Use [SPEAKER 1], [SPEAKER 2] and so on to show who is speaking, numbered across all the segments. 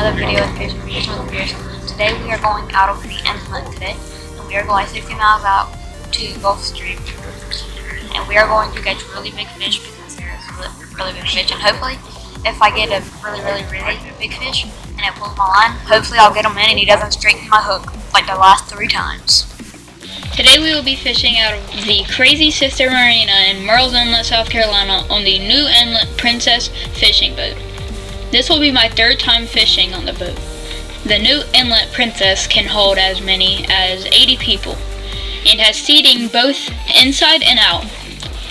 [SPEAKER 1] another video of Fishing with Beers. Today we are going out over the inlet today, and we are going 60 miles out to Gulf Stream. And we are going to catch really big fish because there is really big fish. And hopefully, if I get a really big fish and it pulls my line, hopefully I'll get him in and he doesn't straighten my hook like the last 3 times.
[SPEAKER 2] Today we will be fishing out of the Crazy Sister Marina in Murrells Inlet South Carolina on the new Inlet Princess fishing boat. This will be my 3rd time fishing on the boat. The new Inlet Princess can hold as many as 80 people and has seating both inside and out.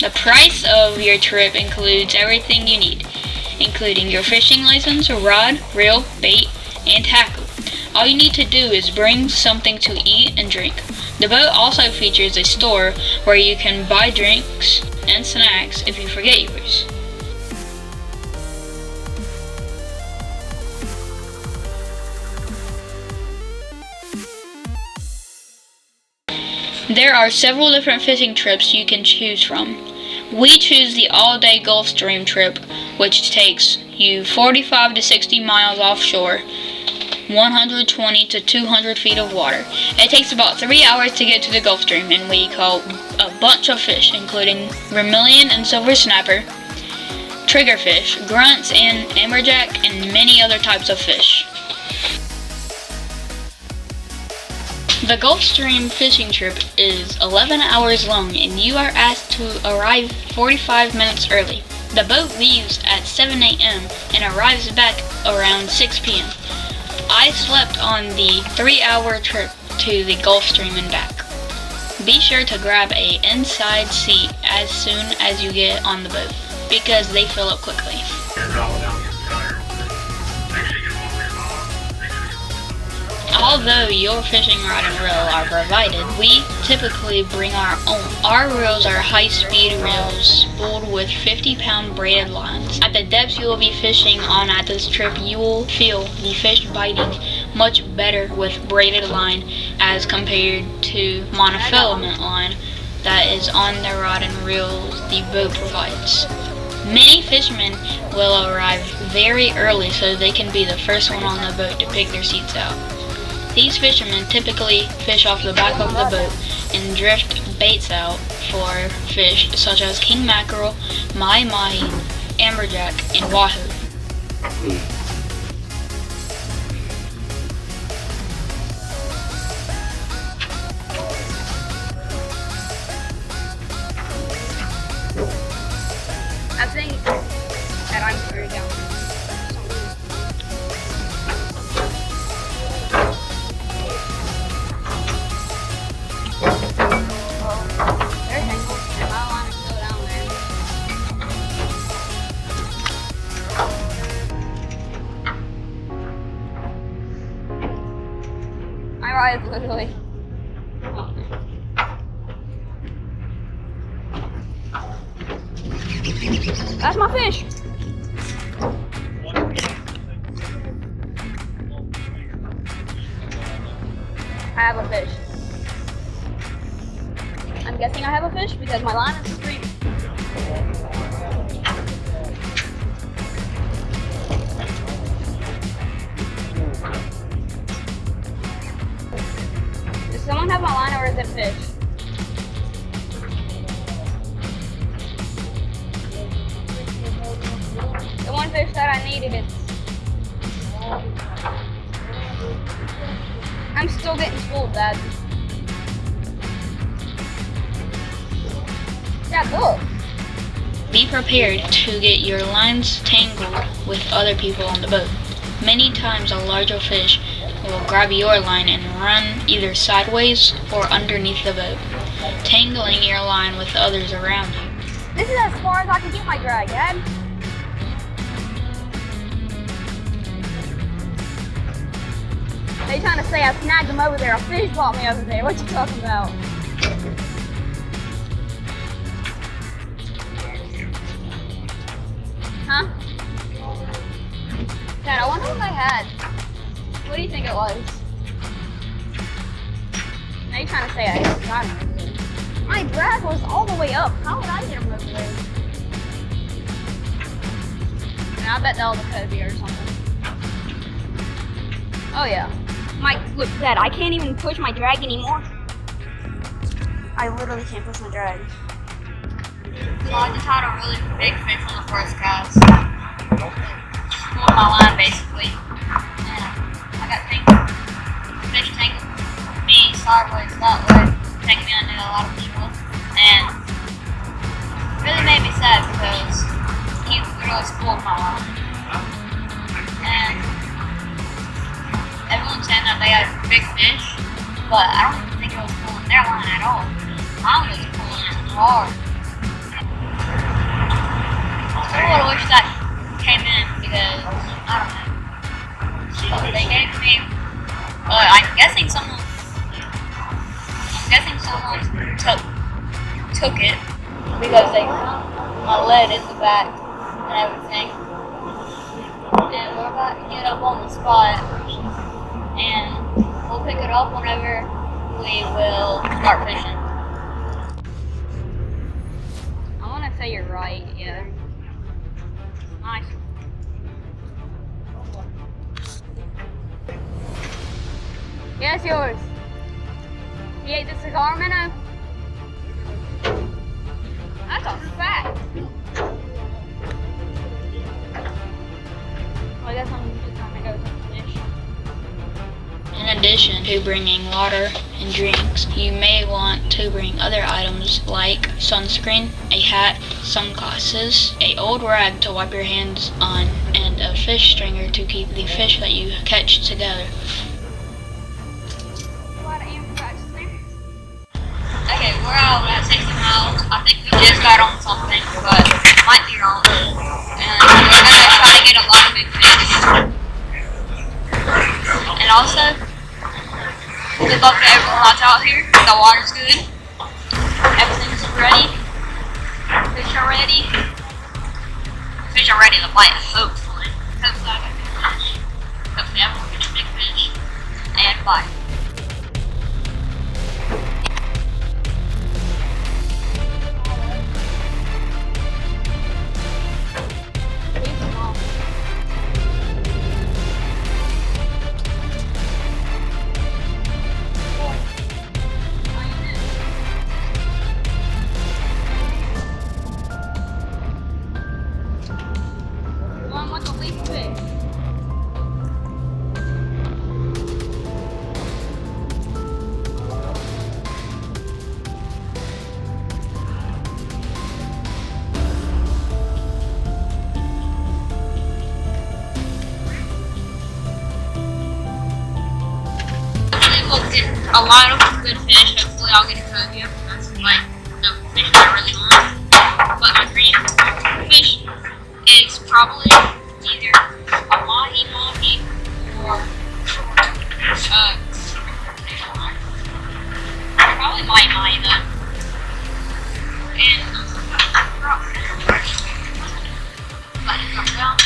[SPEAKER 2] The price of your trip includes everything you need, including your fishing license, rod, reel, bait, and tackle. All you need to do is bring something to eat and drink. The boat also features a store where you can buy drinks and snacks if you forget yours. There are several different fishing trips you can choose from. We choose the all-day Gulf Stream trip, which takes you 45 to 60 miles offshore, 120 to 200 feet of water. It takes about 3 hours to get to the Gulf Stream, and we caught a bunch of fish, including vermilion and silver snapper, triggerfish, grunts and amberjack, and many other types of fish. The Gulf Stream fishing trip is 11 hours long, and you are asked to arrive 45 minutes early. The boat leaves at 7 a.m. and arrives back around 6 p.m. I slept on the 3-hour trip to the Gulf Stream and back. Be sure to grab an inside seat as soon as you get on the boat, because they fill up quickly. Although your fishing rod and reel are provided, we typically bring our own. Our reels are high-speed reels spooled with 50-pound braided lines. At the depths you will be fishing on at this trip, you will feel the fish biting much better with braided line as compared to monofilament line that is on the rod and reels the boat provides. Many fishermen will arrive very early so they can be the first one on the boat to pick their seats out. These fishermen typically fish off the back of the boat and drift baits out for fish such as king mackerel, mahi-mahi, amberjack, and wahoo.
[SPEAKER 1] I think that I'm very down. My rod is literally. That's my fish. I have a fish. I'm guessing I have a fish because my line is streaming. Does someone have my line or is it fish? The one fish that I needed is. I'm still getting spooled, Dad. Yeah, look.
[SPEAKER 2] Be prepared to get your lines tangled with other people on the boat. Many times a larger fish will grab your line and run either sideways or underneath the boat, tangling your line with others around you.
[SPEAKER 1] This is as far as I can get my drag, Dad. They trying to say I snagged them over there. A fish brought me over there. What you talking about? Huh? Dad, I wonder what I had. What do you think it was? Now you're trying to say I got him. My drag was all the way up. How would I get him over there? And I bet that was a cobia or something. Oh yeah. Mike, look, Dad, I can't even push my drag anymore. I literally can't push my drag. So I just had a really big fish on the first cast. Just pulled my line basically. And I got tangled. The fish tangled me sideways that way, taking me under a lot of people. And it really made me sad because he literally spoiled my line. And everyone's saying that they had big fish, but I don't even think it was pulling their line at all. Mine was pulling it hard. I really wish that came in because, I don't know. They gave me, I'm guessing someone took it because they found my lead in the back and everything. And we're about to get up on the spot and we'll pick it up whenever we will start fishing. I want to say you're right, yeah. Nice. Yeah, it's yours. You ate the cigar minnow? That's a fact. Well, I guess I'm just gonna go to the fish.
[SPEAKER 2] In addition to bringing water and drinks, you may want to bring other items like sunscreen, a hat, sunglasses, an old rag to wipe your hands on, and a fish stringer to keep the fish that you catch together.
[SPEAKER 1] Okay, we're out at 60 miles. I think we just got on something, but might be wrong. And we're gonna try to get a lot of big fish. And also, good luck to everyone that's out here. The water's good. Everything's ready. Fish are ready. Fish are ready to bite, hopefully. Hopefully I get big fish. Hopefully everyone gets a big fish. And bite. A lot of good fish. Hopefully I'll get a cobia. That's like the fish that I really want. But my dream fish is probably either a mahi or probably mahi though. And let it drop down.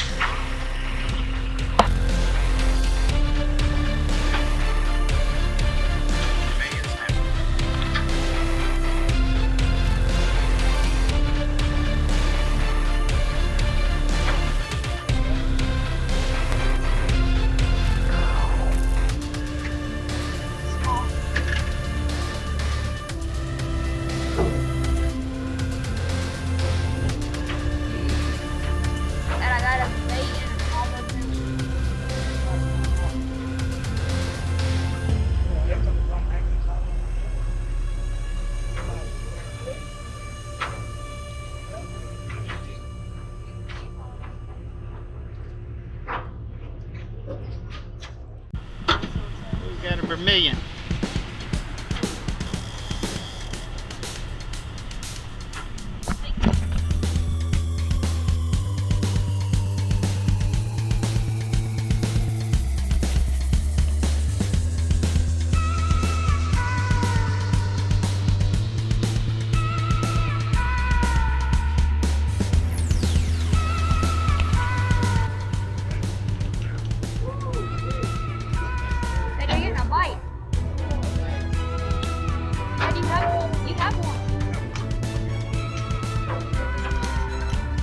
[SPEAKER 3] We got a vermilion.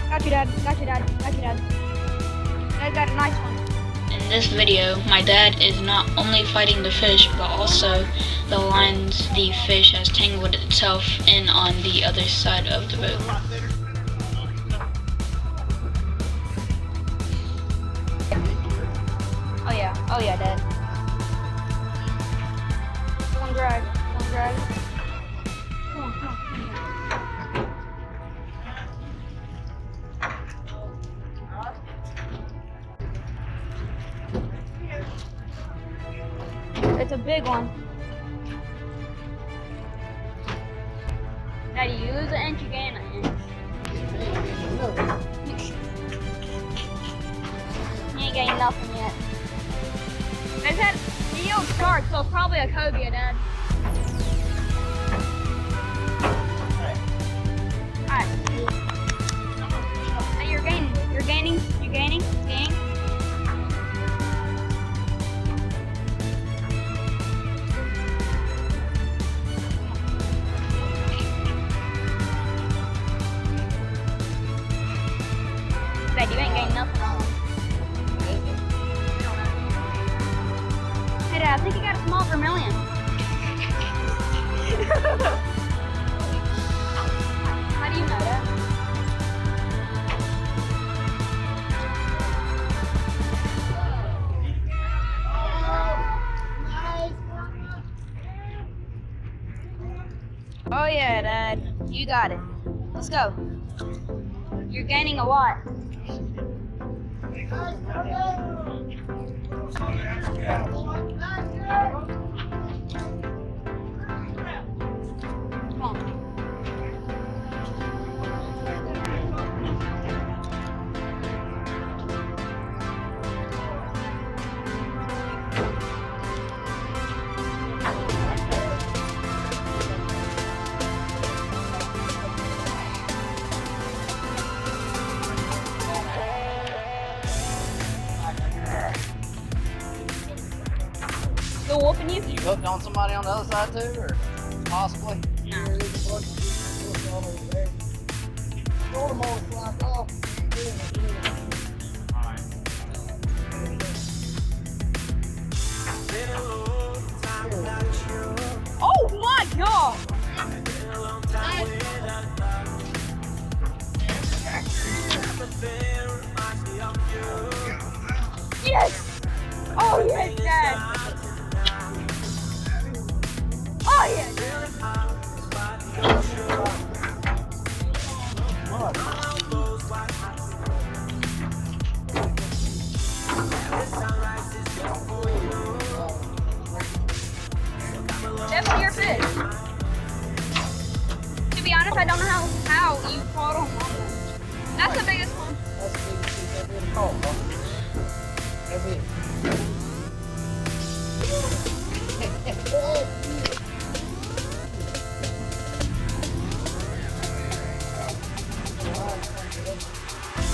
[SPEAKER 1] Got you, Dad. Got you, Dad. Got you, Dad. Dad got a nice one.
[SPEAKER 2] In this video, my dad is not only fighting the fish, but also the lines the fish has tangled itself in on the other side of the boat.
[SPEAKER 1] Oh yeah, Dad. Come drag. Come on. It's a big one. Daddy, you lose an inch, you gain an inch. You ain't gained nothing yet. It said yield shark, so it's probably a cobia, Dad. Alright. Hey, you're gaining. It's gaining. Dad, you ain't gained nothing on him. Hey, Dad, I think you got a small vermilion. How do you know that? Oh yeah, Dad. You got it. Let's go. You're gaining a lot. Come on. Still whooping you?
[SPEAKER 4] You hooked on somebody on the other side too, or possibly?
[SPEAKER 2] No.
[SPEAKER 1] Oh my god! Yes! Oh yes, Dad! Oh yes! Definitely your fish. To be honest, I don't know how you caught him. That's the biggest one.
[SPEAKER 4] That's the biggest fish I've ever caught, bro. That's it.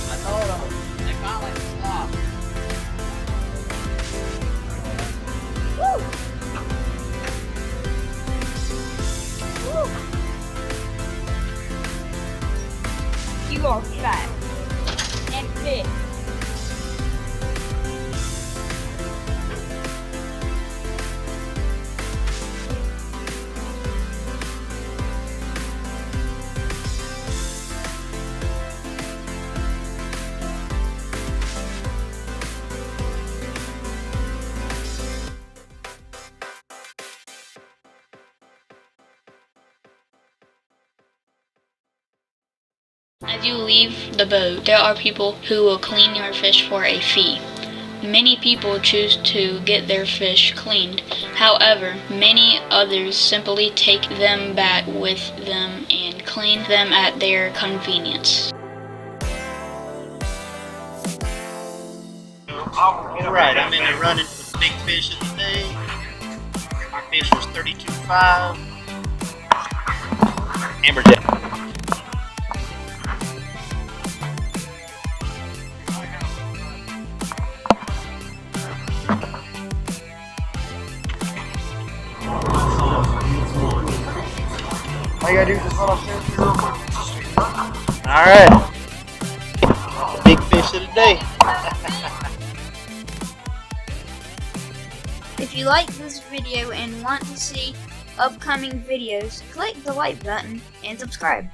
[SPEAKER 4] I told them, they finally stopped.
[SPEAKER 1] Woo! Woo! You are fat and fit.
[SPEAKER 2] As you leave the boat, there are people who will clean your fish for a fee. Many people choose to get their fish cleaned. However, many others simply take them back with them and clean them at their convenience.
[SPEAKER 3] Alright, I'm in the running for the big fish of the day. My fish was 32.5. Amberjack.
[SPEAKER 4] All you gotta do is just run upstairs real quick.
[SPEAKER 3] Alright. Big fish of the day.
[SPEAKER 5] If you like this video and want to see upcoming videos, click the like button and subscribe.